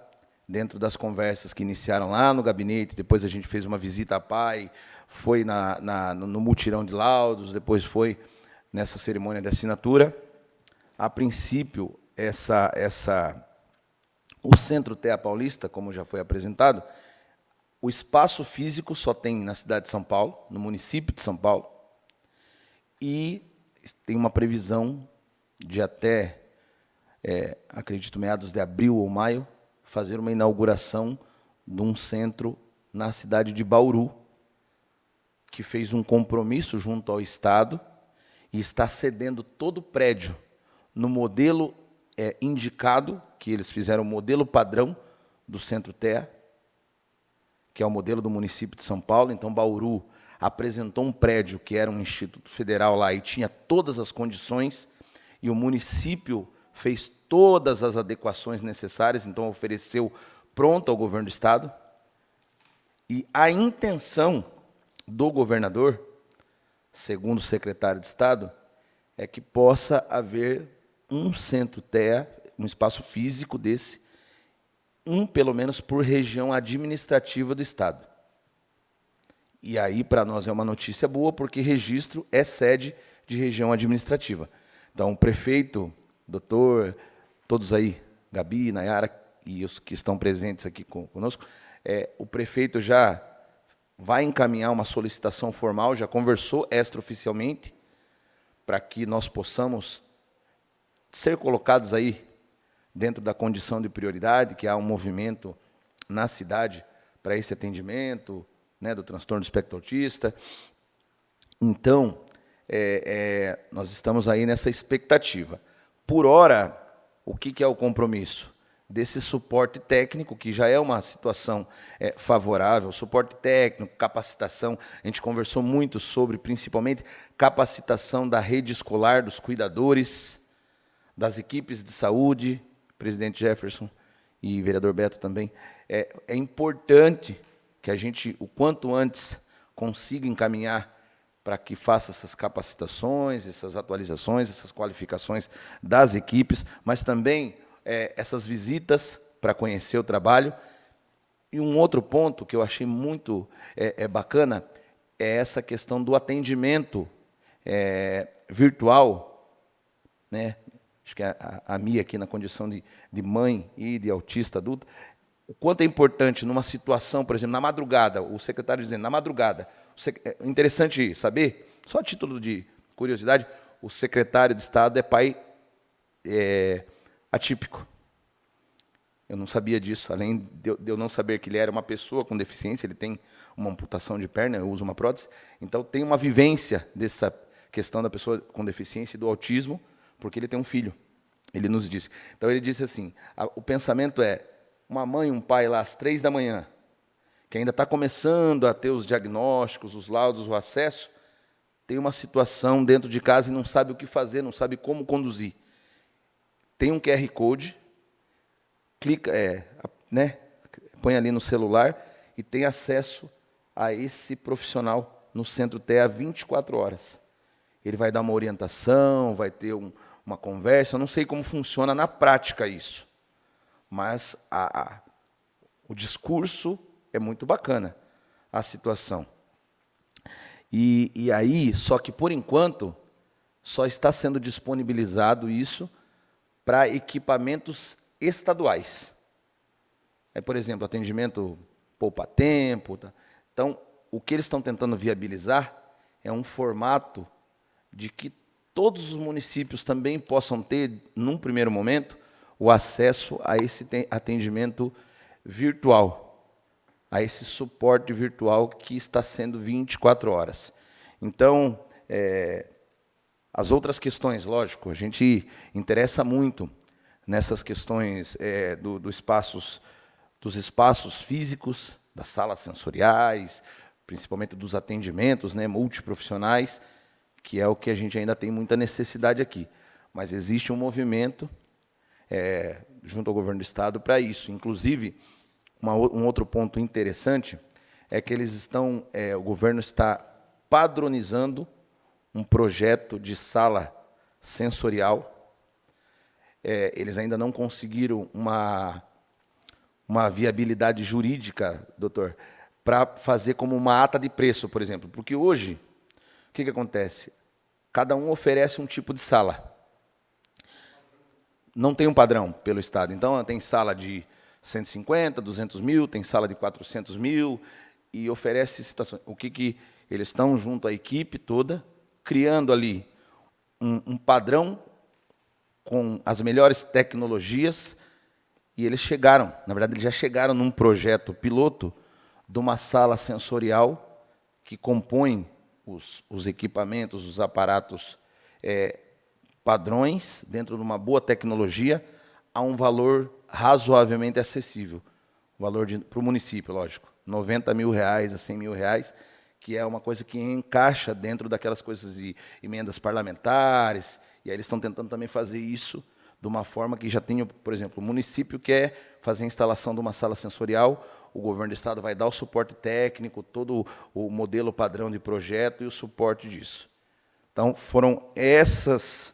dentro das conversas que iniciaram lá no gabinete, depois a gente fez uma visita à PAI, foi no mutirão de laudos, depois foi nessa cerimônia de assinatura. A princípio, o Centro TEA Paulista, como já foi apresentado, o espaço físico só tem na cidade de São Paulo, no município de São Paulo, e tem uma previsão de até, acredito, meados de abril ou maio, fazer uma inauguração de um centro na cidade de Bauru, que fez um compromisso junto ao Estado e está cedendo todo o prédio no modelo indicado, que eles fizeram o modelo padrão do Centro TEA, que é o modelo do município de São Paulo. Então, Bauru apresentou um prédio que era um instituto federal lá e tinha todas as condições, e o município fez todas as adequações necessárias, então ofereceu pronto ao governo do Estado. E a intenção do governador, segundo o secretário de Estado, é que possa haver um Centro TEA, um espaço físico desse, pelo menos por região administrativa do Estado. E aí, para nós, é uma notícia boa, porque registro é sede de região administrativa. Então, o prefeito, doutor, todos aí, Gabi, Nayara, e os que estão presentes aqui conosco, o prefeito já vai encaminhar uma solicitação formal, já conversou extraoficialmente, para que nós possamos ser colocados aí dentro da condição de prioridade, que há um movimento na cidade para esse atendimento, né, do transtorno do espectro autista. Então, nós estamos aí nessa expectativa. Por hora, o que é o compromisso? Desse suporte técnico, que já é uma situação favorável, suporte técnico, capacitação. A gente conversou muito sobre, principalmente, capacitação da rede escolar, dos cuidadores, das equipes de saúde, presidente Jefferson e vereador Beto também. É importante que a gente, o quanto antes, consiga encaminhar para que faça essas capacitações, essas atualizações, essas qualificações das equipes, mas também essas visitas para conhecer o trabalho. E um outro ponto que eu achei muito bacana é essa questão do atendimento virtual, né? Acho que a Mia, aqui na condição de mãe e de autista adulta, o quanto é importante numa situação, por exemplo, na madrugada, o secretário dizendo, na madrugada, é interessante saber, só a título de curiosidade, o secretário de Estado é pai atípico. Eu não sabia disso, além de eu não saber que ele era uma pessoa com deficiência, ele tem uma amputação de perna, eu uso uma prótese, então tem uma vivência dessa questão da pessoa com deficiência e do autismo, porque ele tem um filho, ele nos disse. Então, ele disse assim, o pensamento é, uma mãe e um pai lá às 3 da manhã, que ainda está começando a ter os diagnósticos, os laudos, o acesso, tem uma situação dentro de casa e não sabe o que fazer, não sabe como conduzir. Tem um QR Code, clica, põe ali no celular e tem acesso a esse profissional no Centro TEA 24 horas. Ele vai dar uma orientação, vai ter uma conversa, eu não sei como funciona na prática isso, mas o discurso é muito bacana, a situação. E aí, só que por enquanto, só está sendo disponibilizado isso para equipamentos estaduais. Por exemplo, atendimento poupa-tempo. Tá? Então, o que eles estão tentando viabilizar é um formato de que todos os municípios também possam ter, num primeiro momento, o acesso a esse atendimento virtual, a esse suporte virtual que está sendo 24 horas. Então, as outras questões, lógico, a gente interessa muito nessas questões dos espaços físicos, das salas sensoriais, principalmente dos atendimentos, né, multiprofissionais, que é o que a gente ainda tem muita necessidade aqui. Mas existe um movimento junto ao governo do Estado para isso. Inclusive, um outro ponto interessante é que o governo está padronizando um projeto de sala sensorial. Eles ainda não conseguiram uma viabilidade jurídica, doutor, para fazer como uma ata de preço, por exemplo. Porque hoje, o que acontece? Cada um oferece um tipo de sala. Não tem um padrão pelo Estado. Então, tem sala de 150, 200 mil, tem sala de 400 mil, e oferece situações. O que eles estão junto à equipe toda, criando ali um padrão com as melhores tecnologias, e eles chegaram, na verdade, eles já chegaram num projeto piloto de uma sala sensorial que compõe os equipamentos, os aparatos padrões, dentro de uma boa tecnologia, a um valor razoavelmente acessível. Valor para o município, lógico, R$90 mil a R$100 mil, que é uma coisa que encaixa dentro daquelas coisas de emendas parlamentares, e aí eles estão tentando também fazer isso de uma forma que já tenha, por exemplo, o município quer fazer a instalação de uma sala sensorial, o governo do Estado vai dar o suporte técnico, todo o modelo padrão de projeto e o suporte disso. Então, foram essas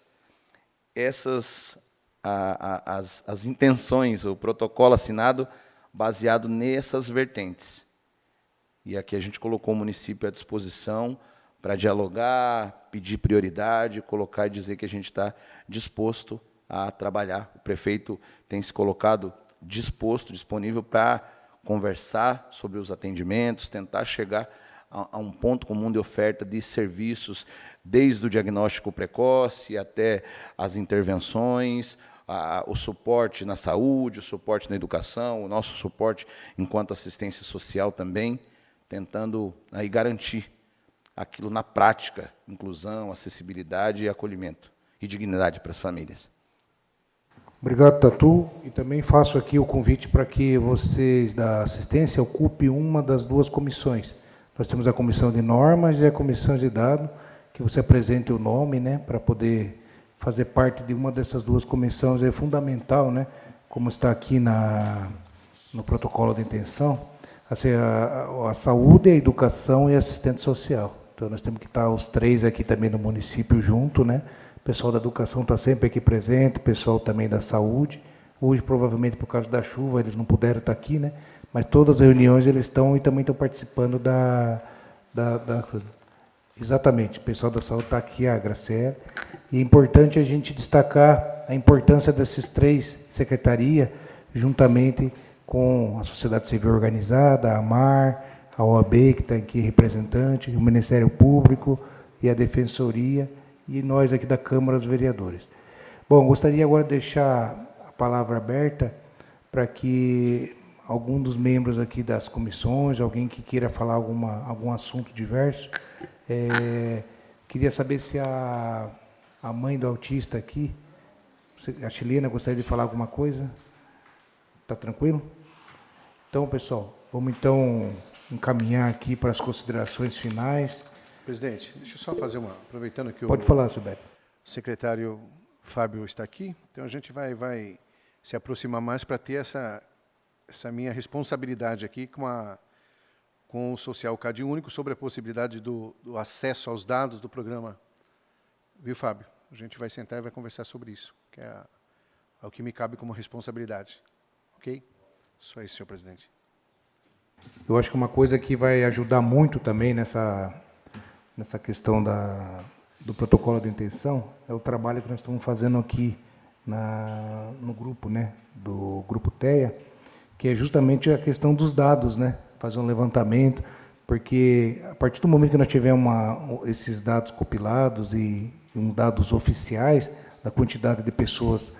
as intenções, o protocolo assinado baseado nessas vertentes. E aqui a gente colocou o município à disposição para dialogar, pedir prioridade, colocar e dizer que a gente está disposto a trabalhar. O prefeito tem se colocado disponível para conversar sobre os atendimentos, tentar chegar a um ponto comum de oferta de serviços, desde o diagnóstico precoce até as intervenções, o suporte na saúde, o suporte na educação, o nosso suporte enquanto assistência social também, tentando aí garantir aquilo na prática, inclusão, acessibilidade e acolhimento e dignidade para as famílias. Obrigado, Tatu. E também faço aqui o convite para que vocês da assistência ocupem uma das duas comissões. Nós temos a comissão de normas e a comissão de dados, que você apresente o nome, né, para poder fazer parte de uma dessas duas comissões. É fundamental, né, como está aqui no protocolo de intenção, assim, a saúde, a educação e a assistente social. Então, nós temos que estar os três aqui também no município junto, né? O pessoal da educação está sempre aqui presente, o pessoal também da saúde. Hoje, provavelmente, por causa da chuva, eles não puderam estar aqui, né? Mas todas as reuniões eles estão e também estão participando Exatamente, o pessoal da saúde está aqui, a Graciela. E é importante a gente destacar a importância dessas três secretarias, juntamente com a sociedade civil organizada, a AMAR, a OAB, que está aqui representante, o Ministério Público e a Defensoria, e nós aqui da Câmara dos Vereadores. Bom, gostaria agora de deixar a palavra aberta para que algum dos membros aqui das comissões, alguém que queira falar algum assunto diverso. Queria saber se a mãe do autista aqui, a chilena, gostaria de falar alguma coisa? Está tranquilo? Então, pessoal, vamos então encaminhar aqui para as considerações finais. Presidente, deixa eu só fazer aproveitando que Pode falar, senhor Beto. O secretário Fábio está aqui, então a gente vai se aproximar mais para ter essa minha responsabilidade aqui com o Social Cade Único sobre a possibilidade do acesso aos dados do programa. Viu, Fábio? A gente vai sentar e vai conversar sobre isso, que é o que me cabe como responsabilidade. Ok? Isso aí, senhor presidente. Eu acho que uma coisa que vai ajudar muito também nessa questão do protocolo de intenção é o trabalho que nós estamos fazendo aqui no grupo, né, do Grupo TEA, que é justamente a questão dos dados, né, fazer um levantamento, porque a partir do momento que nós tivermos esses dados compilados e dados oficiais da quantidade de pessoas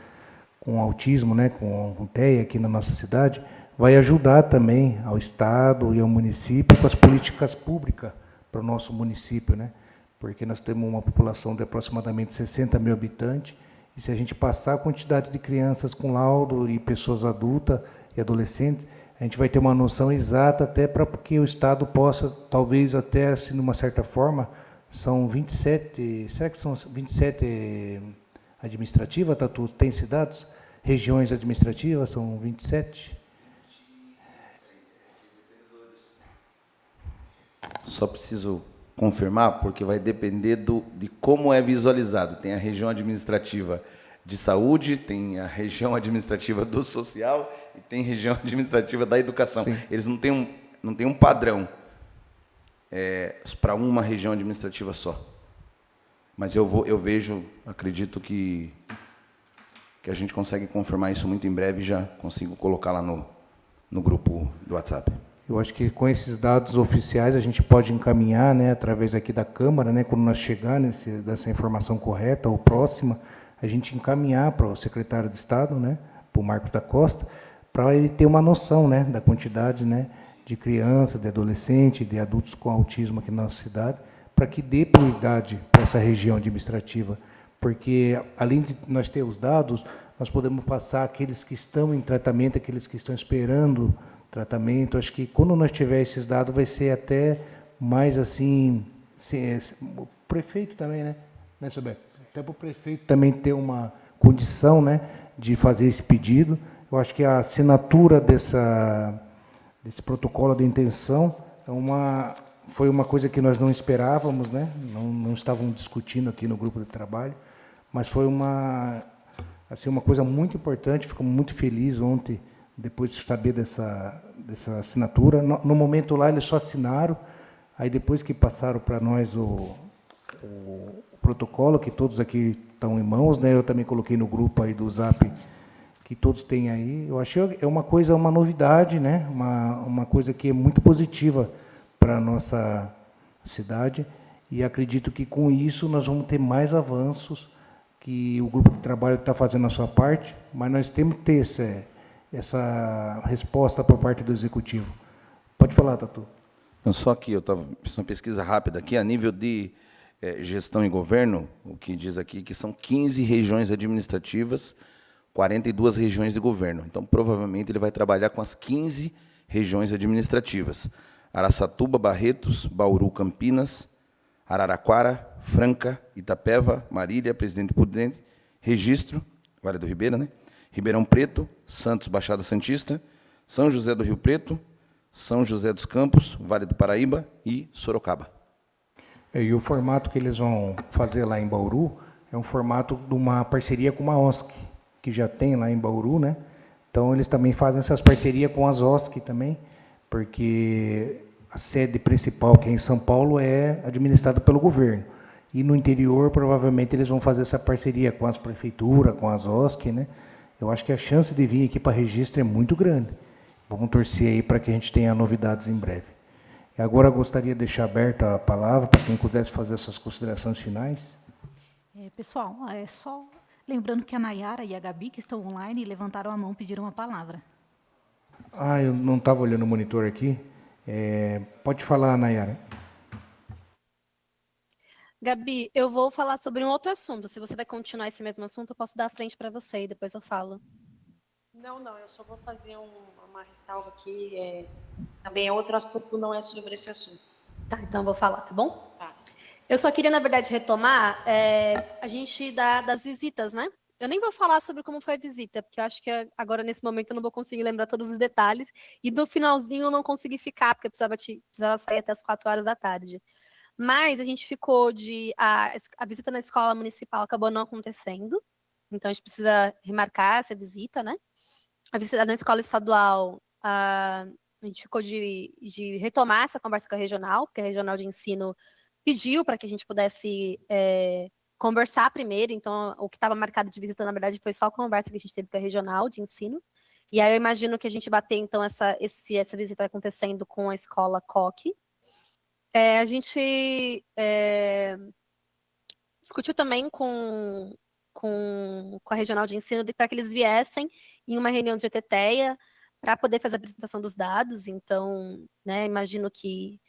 com autismo, né, com TEA aqui na nossa cidade, vai ajudar também ao Estado e ao município com as políticas públicas para o nosso município, né? Porque nós temos uma população de aproximadamente 60 mil habitantes, e se a gente passar a quantidade de crianças com laudo e pessoas adultas e adolescentes, a gente vai ter uma noção exata até para que o Estado possa, talvez até, assim, de uma certa forma, São 27, será que são 27 administrativas, Tatu? Tem esses dados? Regiões administrativas, são 27? Só preciso confirmar, porque vai depender de como é visualizado. Tem a região administrativa de saúde, tem a região administrativa do social e tem região administrativa da educação. Sim. Eles não têm um padrão para uma região administrativa só. Mas eu vejo, acredito que a gente consegue confirmar isso muito em breve e já consigo colocar lá no grupo do WhatsApp. Eu acho que com esses dados oficiais a gente pode encaminhar, né, através aqui da Câmara, né, quando nós chegar dessa informação correta ou próxima, a gente encaminhar para o secretário de Estado, né, para o Marcos da Costa, para ele ter uma noção, né, da quantidade, né, de crianças, de adolescentes, de adultos com autismo aqui na nossa cidade, para que dê prioridade para essa região administrativa, porque além de nós ter os dados, nós podemos passar aqueles que estão em tratamento, aqueles que estão esperando tratamento. Acho que quando nós tiver esses dados vai ser até mais assim, o prefeito também, né? Até para o prefeito também ter uma condição, né, de fazer esse pedido. Eu acho que a assinatura desse protocolo de intenção foi uma coisa que nós não esperávamos, né? Não estávamos discutindo aqui no grupo de trabalho, mas foi uma coisa muito importante. Ficamos muito felizes ontem, depois de saber dessa assinatura. No momento lá, eles só assinaram, aí depois que passaram para nós o protocolo, que todos aqui estão em mãos, né? Eu também coloquei no grupo aí do Zap, que todos têm aí. Eu achei uma novidade, né? Uma coisa que é muito positiva para a nossa cidade, e acredito que com isso nós vamos ter mais avanços, que o grupo de trabalho está fazendo a sua parte, mas nós temos que ter essa resposta por parte do Executivo. Pode falar, Tatu. Só aqui, eu estava fiz uma pesquisa rápida aqui, a nível de gestão e governo, o que diz aqui que são 15 regiões administrativas, 42 regiões de governo. Então, provavelmente, ele vai trabalhar com as 15 regiões administrativas. Araçatuba, Barretos, Bauru, Campinas, Araraquara, Franca, Itapeva, Marília, Presidente Prudente, Registro, Vale do Ribeira, né? Ribeirão Preto, Santos, Baixada Santista, São José do Rio Preto, São José dos Campos, Vale do Paraíba e Sorocaba. E o formato que eles vão fazer lá em Bauru é um formato de uma parceria com uma OSC, que já tem lá em Bauru, né? Então, eles também fazem essas parcerias com as OSC também, porque a sede principal, que é em São Paulo, é administrada pelo governo. E no interior, provavelmente, eles vão fazer essa parceria com as prefeituras, com as OSC, né? Eu acho que a chance de vir aqui para registro é muito grande. Vamos torcer aí para que a gente tenha novidades em breve. E agora eu gostaria de deixar aberta a palavra para quem pudesse fazer essas considerações finais. Pessoal, só lembrando que a Nayara e a Gabi, que estão online, levantaram a mão e pediram a palavra. Eu não estava olhando o monitor aqui. Pode falar, Nayara. Gabi, eu vou falar sobre um outro assunto. Se você vai continuar esse mesmo assunto, eu posso dar a frente para você e depois eu falo. Não, eu só vou fazer uma ressalva aqui. Também é outro assunto, não é sobre esse assunto. Tá, então eu vou falar, tá bom? Tá. Eu só queria, na verdade, retomar a gente das visitas, né? Eu nem vou falar sobre como foi a visita, porque eu acho que agora, nesse momento, eu não vou conseguir lembrar todos os detalhes. E no finalzinho eu não consegui ficar, porque eu precisava sair até as 4 horas da tarde. Mas a gente ficou a visita na escola municipal acabou não acontecendo. Então, a gente precisa remarcar essa visita, né? A visita na escola estadual, a gente ficou de retomar essa conversa com a regional, porque a regional de ensino pediu para que a gente pudesse conversar primeiro. Então, o que estava marcado de visita, na verdade, foi só a conversa que a gente teve com a regional de ensino. E aí eu imagino que a gente vai ter, então, essa visita acontecendo com a escola COC. A gente discutiu também com a regional de ensino para que eles viessem em uma reunião de ETTEA para poder fazer a apresentação dos dados. Então, né, imagino que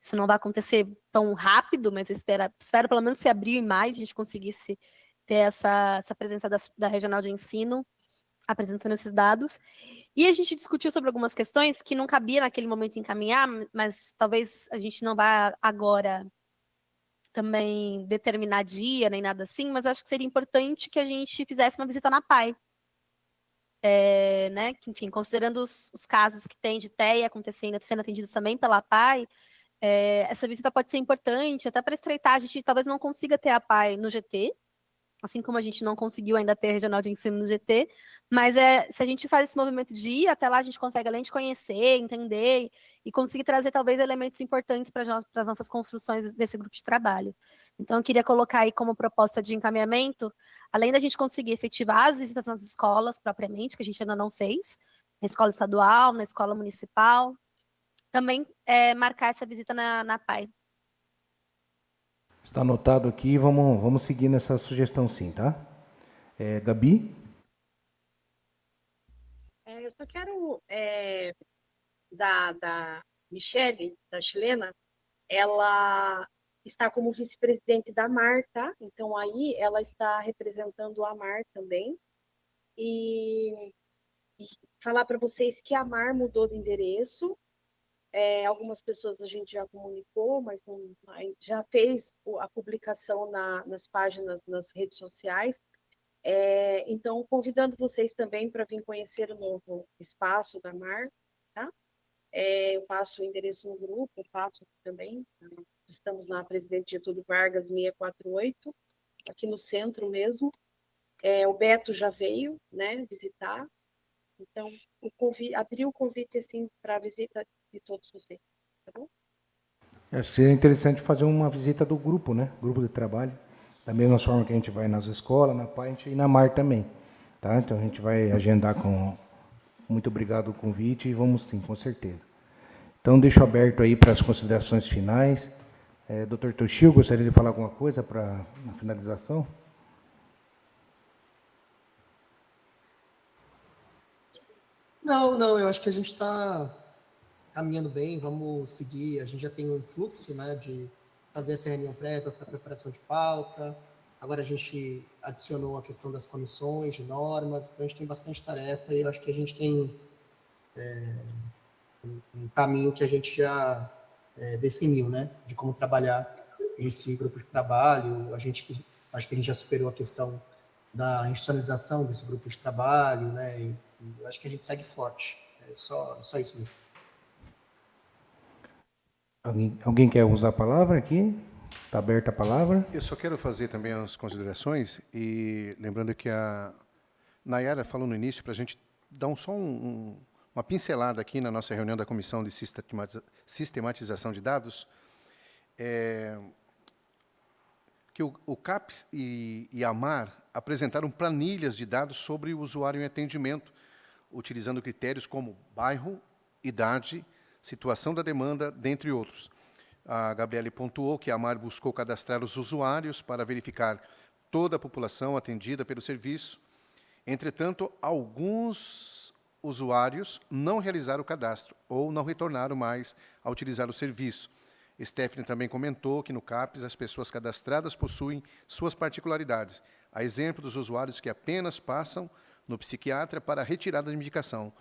isso não vai acontecer tão rápido, mas eu espero pelo menos se abril e maio a gente conseguisse ter essa presença da regional de ensino apresentando esses dados. E a gente discutiu sobre algumas questões que não cabia naquele momento encaminhar, mas talvez a gente não vá agora também determinar dia, nem nada assim, mas acho que seria importante que a gente fizesse uma visita na PAI. Né? Que, enfim, considerando os casos que tem de TEA acontecendo, sendo atendidos também pela PAI, essa visita pode ser importante, até para estreitar, a gente talvez não consiga ter a PAI no GT, assim como a gente não conseguiu ainda ter a regional de ensino no GT, mas se a gente faz esse movimento de ir até lá, a gente consegue, além de conhecer, entender e conseguir trazer talvez elementos importantes para as nossas construções desse grupo de trabalho. Então, eu queria colocar aí como proposta de encaminhamento, além da gente conseguir efetivar as visitas nas escolas propriamente, que a gente ainda não fez, na escola estadual, na escola municipal, também marcar essa visita na PAI. Está anotado aqui, vamos seguir nessa sugestão sim, tá? Gabi? Eu só quero, da Michele, da chilena, ela está como vice-presidente da AMAR, tá? Então, aí, ela está representando a AMAR também. E falar para vocês que a AMAR mudou de endereço. Algumas pessoas a gente já comunicou, mas já fez a publicação nas páginas, nas redes sociais. Então, convidando vocês também para vir conhecer o novo espaço da AMAR, tá? Eu passo o endereço no grupo, eu passo também. Estamos na Presidente Getúlio Vargas 648, aqui no centro mesmo. O Beto já veio, né, visitar. Então, abri o convite assim, para a visita de todos vocês. Tá bom? Acho que seria interessante fazer uma visita do grupo, né? Grupo de trabalho. Da mesma forma que a gente vai nas escolas, na PAI, a gente ir na MAR também. Tá? Então a gente vai agendar com... Muito obrigado o convite e vamos sim, com certeza. Então deixo aberto aí para as considerações finais. Dr. Toshio, gostaria de falar alguma coisa para a finalização? Não, eu acho que a gente está caminhando bem, vamos seguir, a gente já tem um fluxo, né, de fazer essa reunião prévia para preparação de pauta, agora a gente adicionou a questão das comissões, de normas, então a gente tem bastante tarefa e eu acho que a gente tem um caminho que a gente já definiu, né, de como trabalhar esse grupo de trabalho, acho que a gente já superou a questão da institucionalização desse grupo de trabalho, né, e eu acho que a gente segue forte, só isso mesmo. Alguém quer usar a palavra aqui? Está aberta a palavra. Eu só quero fazer também as considerações e lembrando que a Nayara falou no início para a gente dar só uma pincelada aqui na nossa reunião da Comissão de Sistematização de Dados, que o CAPES e a AMAR apresentaram planilhas de dados sobre o usuário em atendimento, utilizando critérios como bairro, idade, situação da demanda, dentre outros. A Gabriele pontuou que a AMAR buscou cadastrar os usuários para verificar toda a população atendida pelo serviço. Entretanto, alguns usuários não realizaram o cadastro ou não retornaram mais a utilizar o serviço. Stephanie também comentou que no CAPES as pessoas cadastradas possuem suas particularidades, a exemplo dos usuários que apenas passam no psiquiatra para retirada de medicação,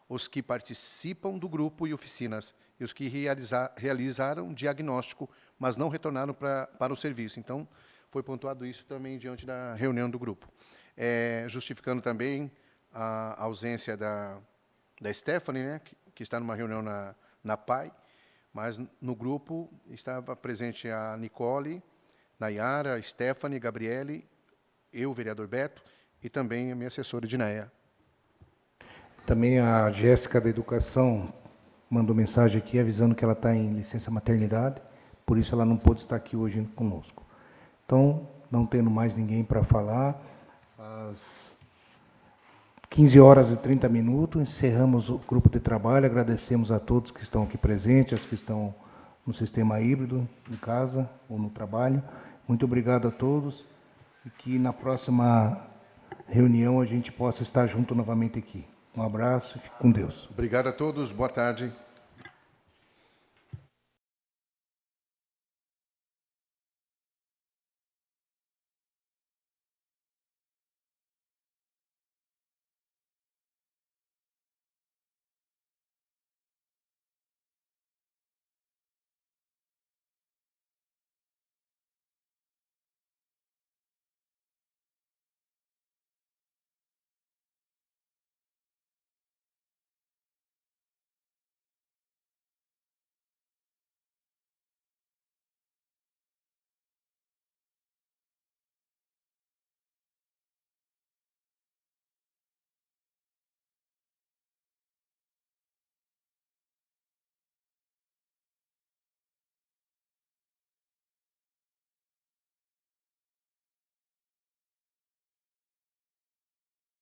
os que participam do grupo e oficinas, e os que realizaram diagnóstico, mas não retornaram para o serviço. Então, foi pontuado isso também diante da reunião do grupo. Justificando também a ausência da Stephanie, né, que está numa reunião na PAI, mas no grupo estava presente a Nicole, Nayara, Stephanie, Gabriele, eu, o vereador Beto, e também a minha assessora Edneia. Também a Jéssica da Educação mandou mensagem aqui avisando que ela está em licença maternidade, por isso ela não pôde estar aqui hoje conosco. Então, não tendo mais ninguém para falar, às 15h30, encerramos o grupo de trabalho, agradecemos a todos que estão aqui presentes, as que estão no sistema híbrido, em casa ou no trabalho. Muito obrigado a todos e que na próxima reunião a gente possa estar junto novamente aqui. Um abraço e fique com Deus. Obrigado a todos, boa tarde.